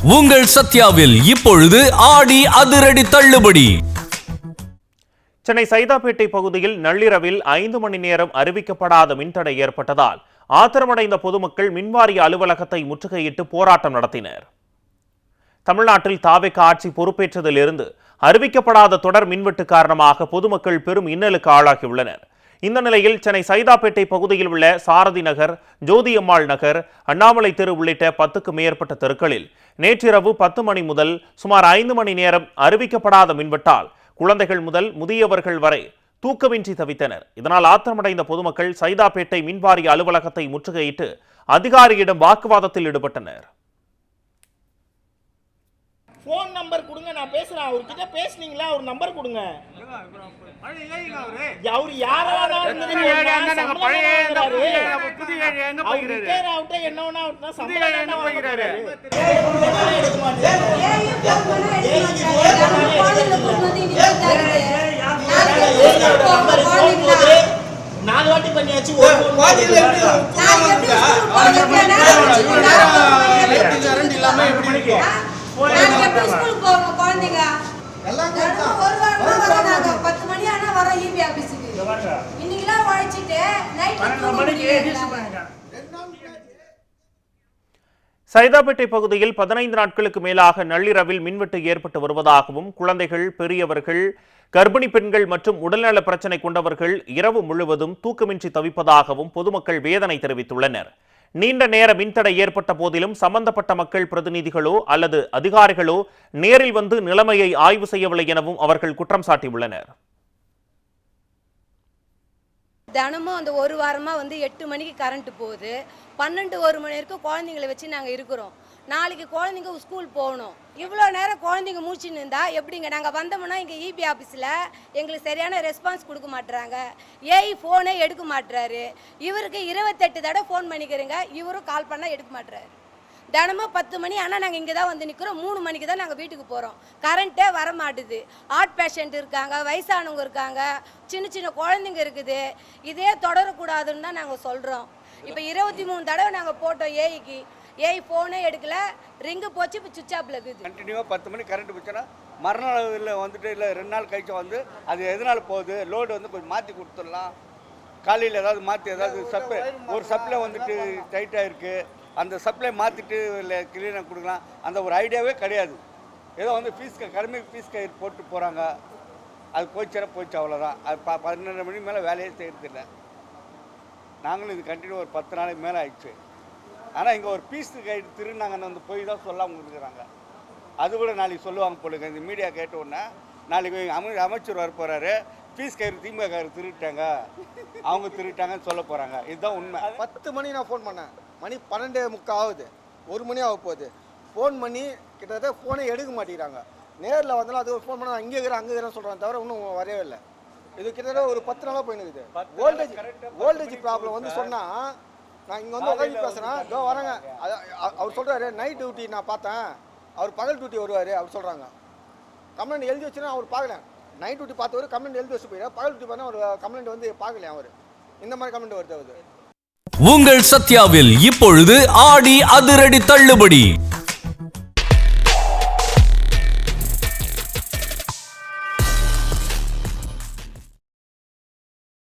உங்கள் சத்யாவில் இப்பொழுது ஆடி அதிரடி தள்ளுபடி. சென்னை சைதாப்பேட்டை பகுதியில் நள்ளிரவில் 5 மணி நேரம் அறிவிக்கப்படாத மின்தடை ஏற்பட்டதால் ஆத்திரமடைந்த பொதுமக்கள் மின்வாரிய அலுவலகத்தை முற்றுகையிட்டு போராட்டம் நடத்தினர். தமிழ்நாட்டில் தாவேக ஆட்சி பொறுப்பேற்றதிலிருந்து அறிவிக்கப்படாத தொடர் மின்வெட்டு காரணமாக பொதுமக்கள் பெரும் இன்னலுக்கு ஆளாகியுள்ளனர். இந்த நிலையில் சென்னை சைதாப்பேட்டை பகுதியில் உள்ள சாரதி நகர், ஜோதியம்மாள் நகர், அண்ணாமலை தெரு உள்ளிட்ட 10க்கும் மேற்பட்ட தெருக்களில் நேற்றிரவு 10 மணி முதல் சுமார் 5 மணி நேரம் அறிவிக்கப்படாத மின்வெட்டால் குழந்தைகள் முதல் முதியவர்கள் வரை தூக்கமின்றி தவித்தனர். இதனால் ஆத்திரமடைந்த பொதுமக்கள் சைதாப்பேட்டை மின்வாரிய அலுவலகத்தை முற்றுகையிட்டு அதிகாரியிடம் வாக்குவாதத்தில் ஈடுபட்டனர். ஃபோன் நம்பர் கொடுங்க, நான் பேசுறேன். அவர்கிட்ட பேசுனீங்களா? அவர் நம்பர் கொடுங்க. அவர் யாரா நாலு வாட்டி பண்ணியாச்சு. சைதாப்பேட்டை பகுதியில் 15 நாட்களுக்கு மேலாக நள்ளிரவில் மின்வெட்டு ஏற்பட்டு வருவதாகவும், குழந்தைகள், பெரியவர்கள், கர்ப்பிணி பெண்கள் மற்றும் உடல்நல பிரச்சினை கொண்டவர்கள் இரவு முழுவதும் தூக்கமின்றி தவிப்பதாகவும் பொதுமக்கள் வேதனை தெரிவித்துள்ளனர். நீண்ட நேர மின்தடை ஏற்பட்ட போதிலும் சம்பந்தப்பட்ட மக்கள் பிரதிநிதிகளோ அல்லது அதிகாரிகளோ நேரில் வந்து நிலைமையை ஆய்வு செய்யவில்லை எனவும் அவர்கள் குற்றம் சாட்டியுள்ளனர். தினமும் அந்த ஒரு வாரமாக 8 மணிக்கு கரண்ட் போகுது. 12-1 மணி வரைக்கும் குழந்தைங்களை வச்சு நாங்கள் இருக்கிறோம். நாளைக்கு குழந்தைங்க ஸ்கூல் போகணும். இவ்வளோ நேரம் குழந்தைங்க முடிச்சுன்னு இருந்தா எப்படிங்க? நாங்கள் வந்தோம்னா இங்கே இபி ஆஃபீஸில் எங்களுக்கு சரியான ரெஸ்பான்ஸ் கொடுக்க மாட்டுறாங்க. ஏஐ ஃபோனே எடுக்க மாட்டுறாரு. இவருக்கு 28 தடவை ஃபோன் பண்ணிக்கிறேங்க, இவரும் கால் பண்ணால் எடுக்க மாட்டுறாரு. தினமும் 10 மணி ஆனால் நாங்கள் இங்கே தான் வந்து நிற்கிறோம். 3 மணிக்கு தான் நாங்கள் வீட்டுக்கு போகிறோம். கரண்ட்டே வர மாட்டுது. ஹார்ட் பேஷண்ட் இருக்காங்க, வயசானவங்க இருக்காங்க, சின்ன சின்ன குழந்தைங்க இருக்குது. இதே தொடரக்கூடாதுன்னு தான் நாங்கள் சொல்கிறோம். இப்போ 23 தடவை நாங்கள் போட்டோம் ஏஐக்கு. ஏஐ ஃபோனே எடுக்கல, ரிங்கு போச்சு, இப்போ சுவிட்ச் ஆஃப்ல இருக்குது. கண்டினியூவாக 10 மணி கரண்ட் போச்சுன்னா மறுநாள் இல்லை இல்லை 2 நாள் கழிச்சு அது எதனால் போகுது, லோடு கொஞ்சம் மாற்றி கொடுத்துடலாம். காலையில் ஏதாவது மாற்றி ஏதாவது ஒரு சப்ளை டைட்டாக இருக்குது, அந்த சப்ளை மாற்றிட்டு இல்லை கிளீனாக கொடுக்கலாம். அந்த ஒரு ஐடியாவே கிடையாது. ஏதோ கடுமை ஃபீஸ் கயிறு போட்டு போகிறாங்க. அது போச்சு அவ்வளோதான். அது 12 மணி மேலே வேலையே செய்கிறதில்ல. நாங்களும் இது கண்டினியூ ஒரு 10 நாளைக்கு மேலே ஆயிடுச்சு. ஆனால் இங்கே ஒரு பீஸ் கயிறு திருநாங்கன்னு போய் தான் சொல்லாமல் கொடுக்குறாங்க. அது கூட நாளைக்கு சொல்லுவாங்க போலுங்க. இந்த மீடியா கேட்ட உடனே நாளைக்கு அமைச்சர் வர போகிறாரு, பீஸ் கயிறு திமுக கயிறு திருட்டாங்க, அவங்க திருட்டாங்கன்னு சொல்ல போகிறாங்க. இதுதான் உண்மை. 10 மணி நான் ஃபோன் பண்ணேன். மணி 12:45 ஆகுது, 1 மணி ஆக போகுது. ஃபோன் பண்ணி கிட்டத்தட்ட ஃபோனே எடுக்க மாட்டேங்கிறாங்க. நேரில் வந்தாலும் அது ஃபோன் பண்ணால் அங்கே இருக்கிறேன்னு சொல்கிறாங்க, தவிர இன்னும் வரவே இல்லை. இது கிட்டத்தட்ட ஒரு 10 நாளாக போயினுக்குது. வோல்டேஜ் ப்ராப்ளம் சொன்னால் நான் இங்கே உட்காந்து பேசுகிறேன், இதோ வரேங்க. அவர் சொல்கிறாரு நைட் டியூட்டி நான் பார்த்தேன், அவர் பகல் டியூட்டி வருவார் அவர் சொல்கிறாங்க. கம்ப்ளைண்ட் எழுதி வச்சுன்னா அவர் பார்க்கல. நைட் டியூட்டி பார்த்தவர் கம்ப்ளைண்ட் எழுதி வச்சு போயிடா, பகல் டியூட்டி பார்த்தா ஒரு கம்ப்ளைண்ட் பார்க்கலையா அவர். இந்த மாதிரி கம்ப்ளைண்ட் வருது. உங்கள் சத்யாவில் இப்பொழுது ஆடி அதிரடி தள்ளுபடி.